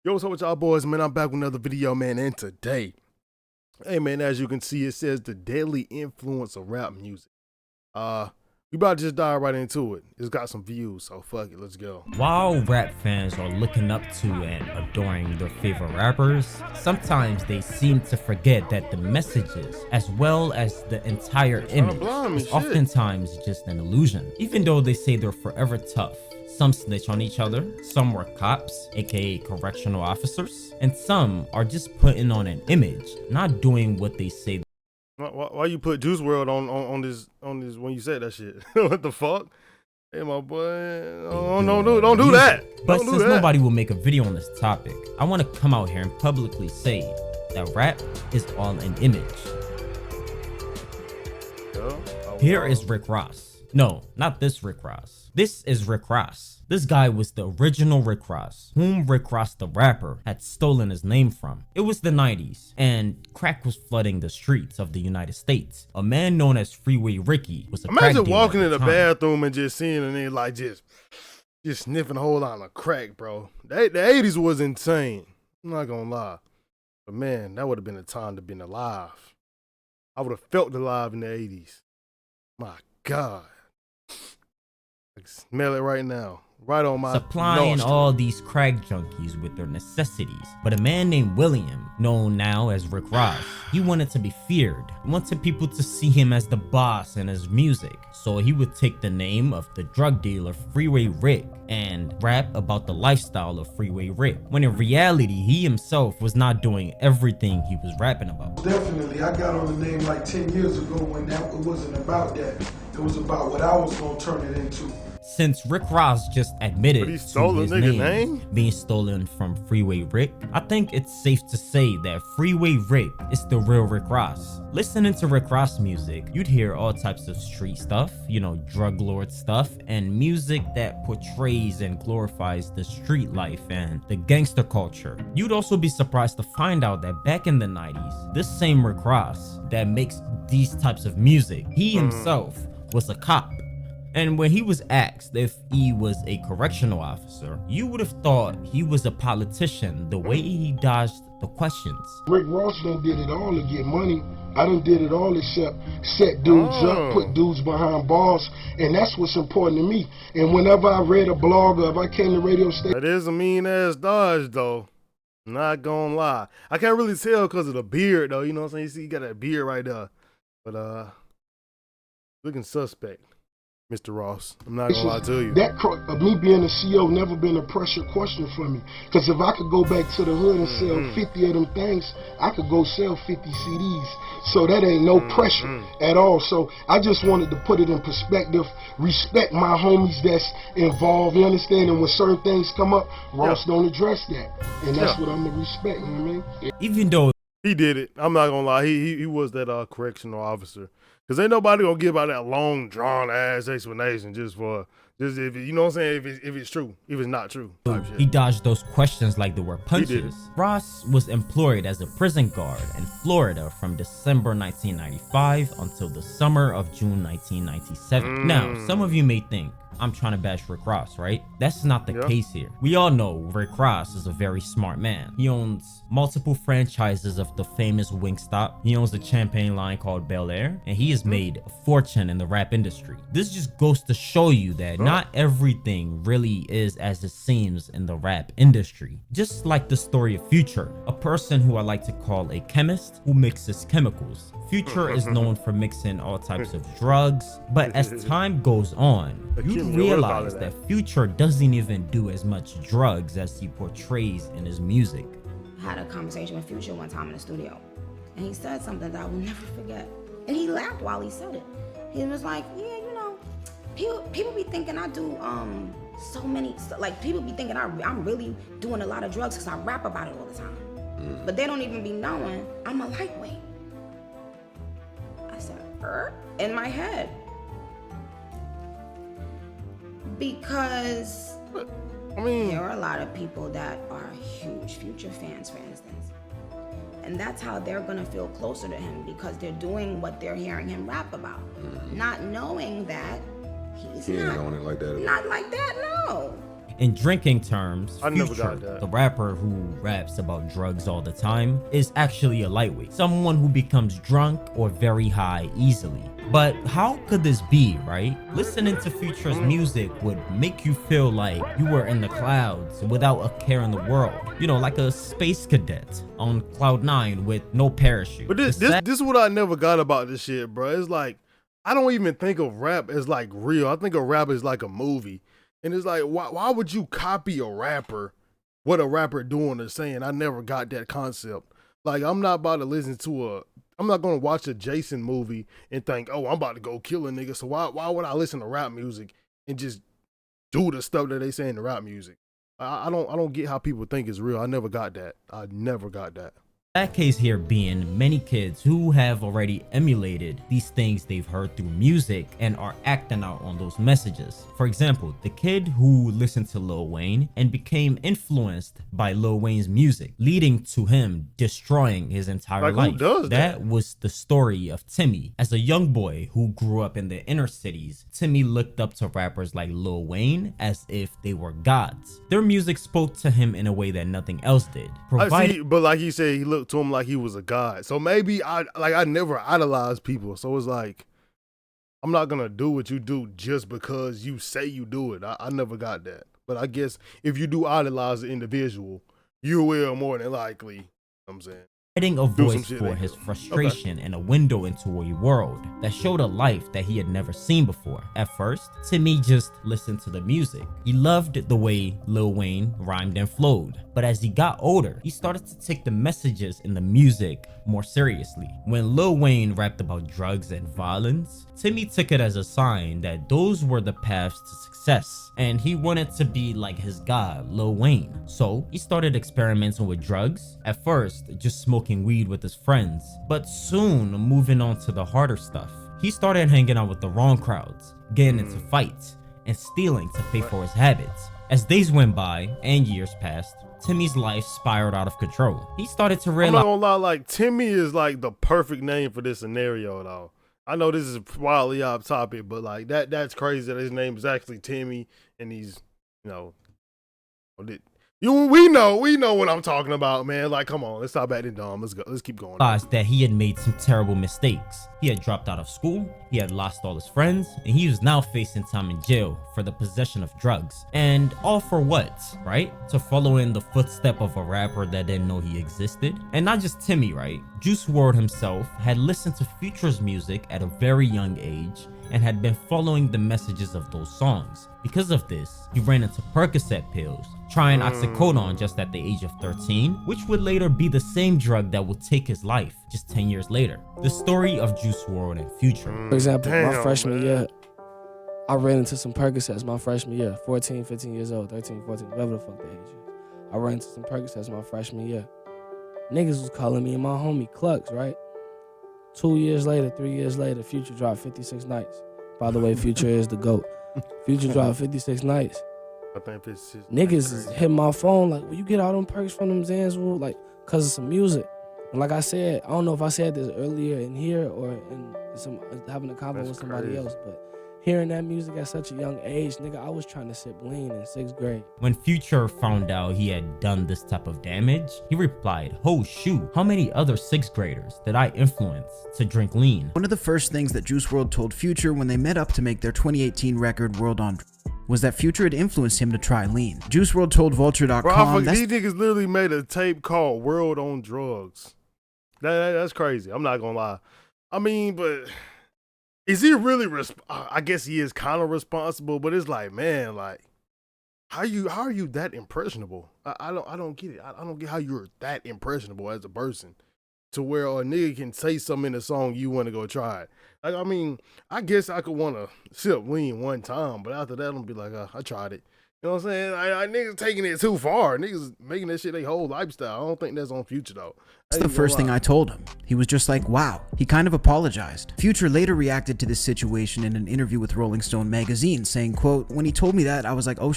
Yo, what's up with y'all boys, man? I'm back with another video, man, and today, hey man, as you can see, it says the deadly influence of rap music. We about to just dive right into it. It's got some views, so fuck it, let's go. While rap fans are looking up to and adoring their favorite rappers, sometimes they seem to forget that the messages, as well as the entire image, is oftentimes just an illusion. Even though they say they're forever tough, some snitch on each other, some were cops, aka correctional officers, and some are just putting on an image, not doing what they say. Why you put Juice WRLD on this when you said that shit? What the fuck? Hey my boy, don't do that. But since nobody will make a video on this topic, I want to come out here and publicly say that rap is all an image. Here is Rick Ross. No, not this Rick Ross. This is Rick Ross. This guy was the original Rick Ross, whom Rick Ross the rapper had stolen his name from. It was the 90s, and crack was flooding the streets of the United States. A man known as Freeway Ricky was a crack dealer. Imagine walking in the bathroom and just seeing a nigga like just sniffing a whole lot of crack, bro. The 80s was insane. I'm not gonna lie. But man, that would have been a time to been alive. I would have felt alive in the 80s. My God. I can smell it right now. Right on my supplying nostril. All these crack junkies with their necessities. But a man named William, known now as Rick Ross, he wanted to be feared. He wanted people to see him as the boss in his music. So he would take the name of the drug dealer Freeway Rick and rap about the lifestyle of Freeway Rick, when in reality he himself was not doing everything he was rapping about. Definitely, I got on the name like 10 years ago when it wasn't about that. It was about what I was going to turn it into. Since Rick Ross just admitted to his name being stolen from Freeway Rick, I think it's safe to say that Freeway Rick is the real Rick Ross. Listening to Rick Ross music, you'd hear all types of street stuff, you know, drug lord stuff, and music that portrays and glorifies the street life and the gangster culture. You'd also be surprised to find out that back in the 90s, this same Rick Ross that makes these types of music, he himself was a cop. And when he was asked if he was a correctional officer, you would have thought he was a politician the way he dodged the questions. Rick Ross done did it all to get money. I done did it all except set dudes up, put dudes behind bars, and that's what's important to me. And whenever I read a blog or if I came to radio station... That is a mean ass dodge though. Not gonna lie. I can't really tell because of the beard though, you know what I'm saying? You see, you got that beard right there. But looking suspect. Mr. Ross, I'm not gonna lie to you. That me being a CEO never been a pressure question for me. Because if I could go back to the hood and sell 50 of them things, I could go sell 50 CDs. So that ain't no pressure at all. So I just wanted to put it in perspective, respect my homies that's involved, you understand? And when certain things come up, Ross don't address that. And that's what I'm gonna respect, you know what I mean? Even though he did it, I'm not gonna lie, he was that correctional officer. Cause ain't nobody gonna give out that long, drawn ass explanation just if you know what I'm saying, if it's true, if it's not true. He dodged those questions like they were punches. Ross was employed as a prison guard in Florida from December 1995 until the summer of June 1997. Now, some of you may think I'm trying to bash Rick Ross, right? That's not the case here. We all know Rick Ross is a very smart man. He owns multiple franchises of the famous Wingstop. He owns a champagne line called Bel Air, and he has made a fortune in the rap industry. This just goes to show you that not everything really is as it seems in the rap industry. Just like the story of Future, a person who I like to call a chemist who mixes chemicals. Future is known for mixing all types of drugs, but as time goes on, you realize that Future doesn't even do as much drugs as he portrays in his music. I had a conversation with Future one time in the studio, and he said something that I will never forget. And he laughed while he said it. He was like, yeah, you know, people be thinking I do so many, like people be thinking I'm really doing a lot of drugs because I rap about it all the time. But they don't even be knowing I'm a lightweight. I said, in my head. Because I mean, there are a lot of people that are huge Future fans, for instance. And that's how they're gonna feel closer to him, because they're doing what they're hearing him rap about. Not knowing that he's not on it like that. Not like that, no. In drinking terms, I never Future, got that. the rapper who raps about drugs all the time, is actually a lightweight, someone who becomes drunk or very high easily. But how could this be, right? Listening to Future's music would make you feel like you were in the clouds without a care in the world. You know, like a space cadet on cloud 9 with no parachute. But this is what I never got about this shit, bro. It's like, I don't even think of rap as like real. I think of rap as like a movie. And it's like, why would you copy a rapper, what a rapper doing or saying? I never got that concept. Like, I'm not about to listen to I'm not going to watch a Jason movie and think, oh, I'm about to go kill a nigga. So why would I listen to rap music and just do the stuff that they say in the rap music? I don't get how people think it's real. I never got that. I never got that. That case here being many kids who have already emulated these things they've heard through music and are acting out on those messages. For example, the kid who listened to Lil Wayne and became influenced by Lil Wayne's music, leading to him destroying his entire life. Who does that was the story of Timmy. As a young boy who grew up in the inner cities, Timmy looked up to rappers like Lil Wayne as if they were gods. Their music spoke to him in a way that nothing else did. I see, but like he said, he looked to him like he was a god. So maybe I never idolized people. So it's like, I'm not gonna do what you do just because you say you do it. I never got that. But I guess if you do idolize the individual, you will more than likely, you know what I'm saying, providing a voice for his frustration and a window into a world that showed a life that he had never seen before. At first, Timmy just listened to the music. He loved the way Lil Wayne rhymed and flowed. But as he got older, he started to take the messages in the music more seriously. When Lil Wayne rapped about drugs and violence, Timmy took it as a sign that those were the paths to success, and he wanted to be like his god, Lil Wayne. So he started experimenting with drugs, at first just smoking weed with his friends, but soon moving on to the harder stuff. He started hanging out with the wrong crowds, getting into fights, and stealing to pay for his habits. As days went by and years passed, Timmy's life spiraled out of control. He started to realize— I'm not gonna lie, like, Timmy is like the perfect name for this scenario though. I know this is wildly off topic, but like that's crazy that his name is actually Timmy and he's, you know, we know what I'm talking about, man. Like, come on, let's stop acting dumb. Let's go. Let's keep going. That he had made some terrible mistakes. He had dropped out of school, he had lost all his friends, and he was now facing time in jail for the possession of drugs. And all for what, right? To follow in the footstep of a rapper that didn't know he existed. And not just Timmy, right? Juice WRLD himself had listened to Future's music at a very young age and had been following the messages of those songs. Because of this, he ran into Percocet pills, trying oxycodone just at the age of 13, which would later be the same drug that would take his life just 10 years later. The story of Juice WRLD and Future. For example, my freshman year, I ran into some Percocets my freshman year, 14, 15 years old, 13, 14, whatever the fuck the age is. I ran into some Percocets my freshman year. Niggas was calling me and my homie Clucks, right? 2 years later, 3 years later, Future dropped 56 Nights. By the way, Future is the GOAT. Future dropped 56 Nights. I think 56. Niggas is hitting my phone like, will you get all them perks from them Zans, like, cause of some music. And like I said, I don't know if I said this earlier in here or in some having a convo with somebody else, but hearing that music at such a young age, nigga, I was trying to sip lean in 6th grade. When Future found out he had done this type of damage, he replied, "Oh shoot, how many other 6th graders did I influence to drink lean?" One of the first things that Juice WRLD told Future when they met up to make their 2018 record World on was that Future had influenced him to try lean. Juice WRLD told Vulture.com, these niggas literally made a tape called World on Drugs. That's crazy. I'm not gonna lie. I mean, but is he really I guess he is kind of responsible, but it's like, man, like, how are you that impressionable? I don't get it. I don't get how you're that impressionable as a person to where a nigga can say something in a song you want to go try it. Like, I mean, I guess I could want to sip lean one time, but after that, I'm gonna be like, I tried it. You know what I'm saying? I niggas taking it too far. Niggas making that shit their whole lifestyle. I don't think that's on Future though. That's the first thing I told him. He was just like, wow. He kind of apologized. Future later reacted to this situation in an interview with Rolling Stone magazine, saying, quote, "When he told me that, I was like, oh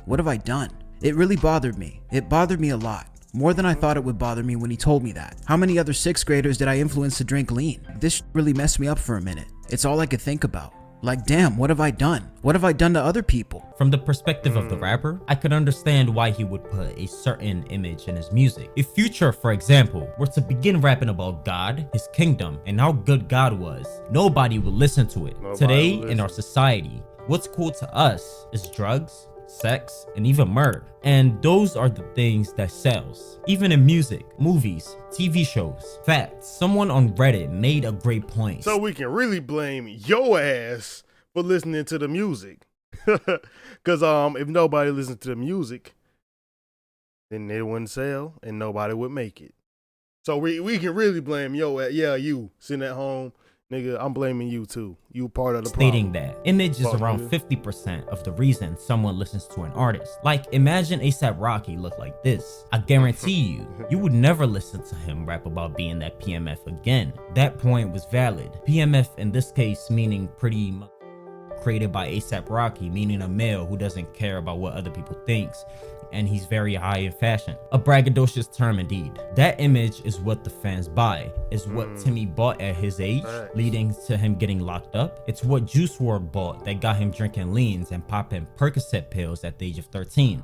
what have I done? It really bothered me. It bothered me a lot. More than I thought it would bother me when he told me that. How many other 6th graders did I influence to drink lean? This really messed me up for a minute. It's all I could think about. Like, damn, what have I done? What have I done to other people? From the perspective of the rapper, I could understand why he would put a certain image in his music. If Future, for example, were to begin rapping about God, his kingdom, and how good God was, nobody would listen to it. Today, in our society, what's cool to us is drugs, sex, and even murder. And those are the things that sells. Even in music, movies, TV shows. Facts. Someone on Reddit made a great point. So we can really blame your ass for listening to the music. Cause if nobody listened to the music, then it wouldn't sell and nobody would make it. So we can really blame your ass. Yeah, you sitting at home. Nigga, I'm blaming you too. You part of the stating problem. that image is around 50% of the reason someone listens to an artist. Like, imagine ASAP Rocky look like this. I guarantee you would never listen to him rap about being that PMF again. That point was valid. PMF in this case meaning pretty much created by ASAP Rocky, meaning a male who doesn't care about what other people thinks, and he's very high in fashion. A braggadocious term indeed. That image is what the fans buy, is what Timmy bought at his age, leading to him getting locked up. It's what Juice WRLD bought that got him drinking leans and popping Percocet pills at the age of 13.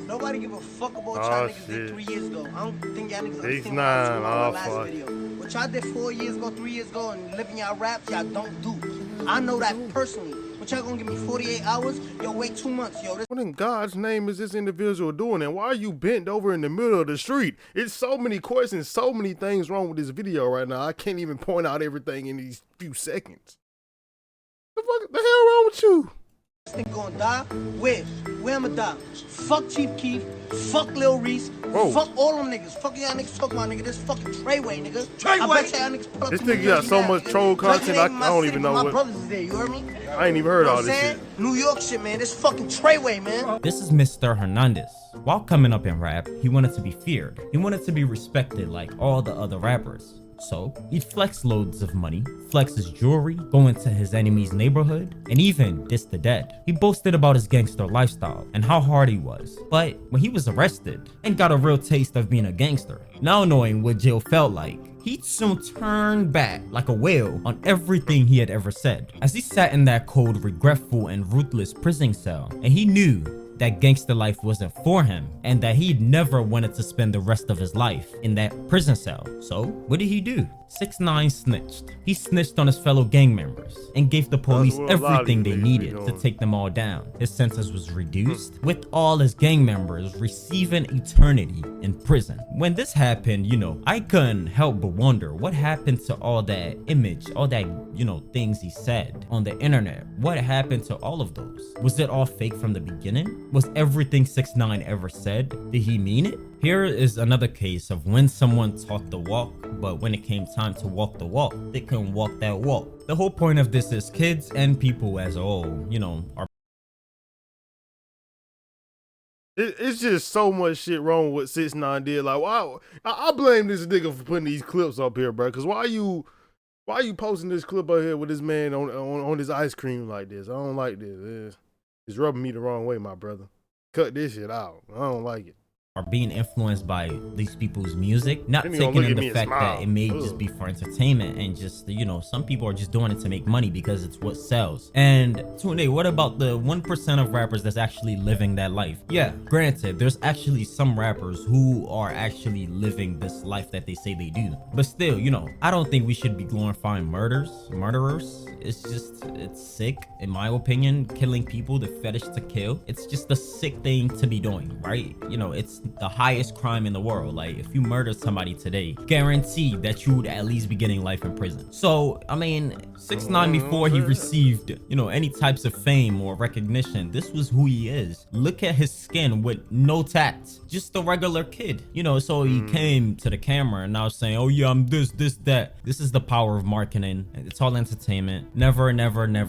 Nobody give a fuck about y'all niggas did 3 years ago. I don't think y'all niggas understand 6ix9ine, my last video. What y'all did 4 years ago, 3 years ago, and living y'all raps, y'all don't do. I know that personally. What y'all gonna give me 48 hours? Yo, wait 2 months, yo. What in God's name is this individual doing? And why are you bent over in the middle of the street? It's so many questions, so many things wrong with this video right now. I can't even point out everything in these few seconds. The hell wrong with you? This nigga gonna die? Where I'ma die? Fuck Chief Keef, fuck Lil Reese, fuck all them niggas. Fuck y'all niggas talking about, nigga. This fucking Treyway, nigga. I bet y'all niggas pull up This to nigga got so much troll content, I don't even know my what. brothers is there, you heard me? I ain't even heard You know all what this I'm shit. saying? New York shit, man. This fucking Treyway, man. This is Mr. Hernandez. While coming up in rap, he wanted to be feared. He wanted to be respected like all the other rappers. So he'd flex loads of money, flex his jewelry, go into his enemy's neighborhood, and even diss the dead. He boasted about his gangster lifestyle and how hard he was. But when he was arrested and got a real taste of being a gangster, now knowing what jail felt like, he'd soon turn back like a whale on everything he had ever said. As he sat in that cold, regretful, and ruthless prison cell, and he knew that gangster life wasn't for him and that he'd never wanted to spend the rest of his life in that prison cell. So what did he do? 6ix9ine snitched. He snitched on his fellow gang members and gave the police everything they needed to take them all down. His sentence was reduced, with all his gang members receiving eternity in prison. When this happened, I couldn't help but wonder what happened to all that image, all that, things he said on the internet. What happened to all of those? Was it all fake from the beginning? Was everything 6ix9ine ever said? Did he mean it? Here is another case of when someone talked the walk, but when it came time to walk the walk, they couldn't walk that walk. The whole point of this is kids and people as a whole, are. It's just so much shit wrong with what 6ix9ine did. Like, wow, I blame this nigga for putting these clips up here, bro. Cause why you posting this clip up here with this man on his ice cream like this? I don't like this. It's rubbing me the wrong way, my brother. Cut this shit out. I don't like it. Are being influenced by these people's music, not taking in the fact that it may just be for entertainment and just, some people are just doing it to make money because it's what sells. And Tunde, what about the 1% of rappers that's actually living that life? Yeah, granted, there's actually some rappers who are actually living this life that they say they do. But still, I don't think we should be glorifying murderers. It's sick, in my opinion. Killing people, the fetish to kill, it's just a sick thing to be doing, right? It's the highest crime in the world. Like, if you murdered somebody today, guaranteed that you would at least be getting life in prison. So, 6ix9ine, before he received, any types of fame or recognition, this was who he is. Look at his skin with no tats. Just a regular kid, so he came to the camera and now saying, oh yeah, I'm this, that. This is the power of marketing. It's all entertainment. Never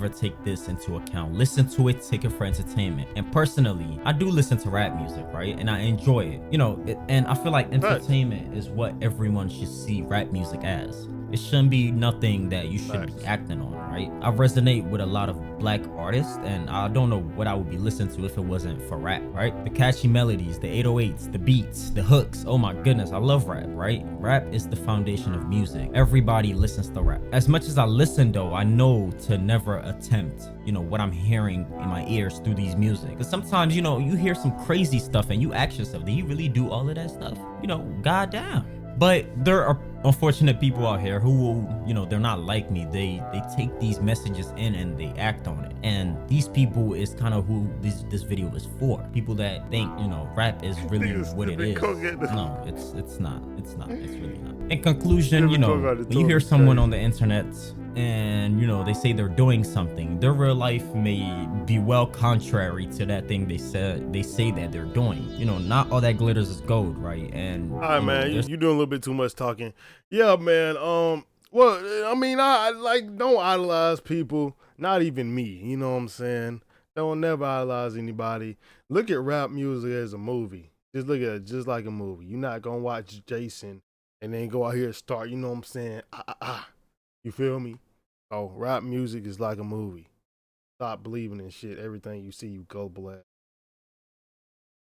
take this into account. Listen to it, take it for entertainment. And personally, I do listen to rap music, right? And I enjoy it, and I feel like entertainment is what everyone should see rap music as. It shouldn't be nothing that you should be acting on, right? I resonate with a lot of black artists, and I don't know what I would be listening to if it wasn't for rap, right? The catchy melodies, the 808s, the beats, the hooks. Oh my goodness, I love rap, right? Rap is the foundation of music. Everybody listens to rap. As much as I listen though, I know to never attempt, you know, what I'm hearing in my ears through these music. Because sometimes, you know, you hear some crazy stuff and you ask yourself, did he really do all of that stuff? You know, goddamn. But there are unfortunate people out here who will, you know, they're not like me. They take these messages in and they act on it. And these people is kind of who this video is for. People that think, you know, rap is really what it is. No, it's not. It's really not. In conclusion, you know, when you hear someone on the internet and, you know, they say they're doing something, their real life may be well contrary to that thing they say that they're doing. You know, not all that glitters is gold, right? And all right, man, you doing a little bit too much talking. Yeah, man. Well, I mean, I like, don't idolize people, not even me. You know what I'm saying? Don't never idolize anybody. Look at rap music as a movie. Just look at it just like a movie. You're not gonna watch Jason and then go out here and start, you know what I'm saying? You feel me? Oh, rap music is like a movie. Stop believing in shit. Everything you see, you go black.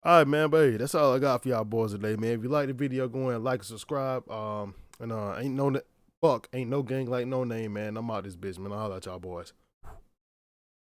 All right, man, but hey, that's all I got for y'all boys today, man. If you like the video, go ahead and like and subscribe. Ain't no gang like no name, man. I'm out this bitch, man. I'll holler at y'all boys.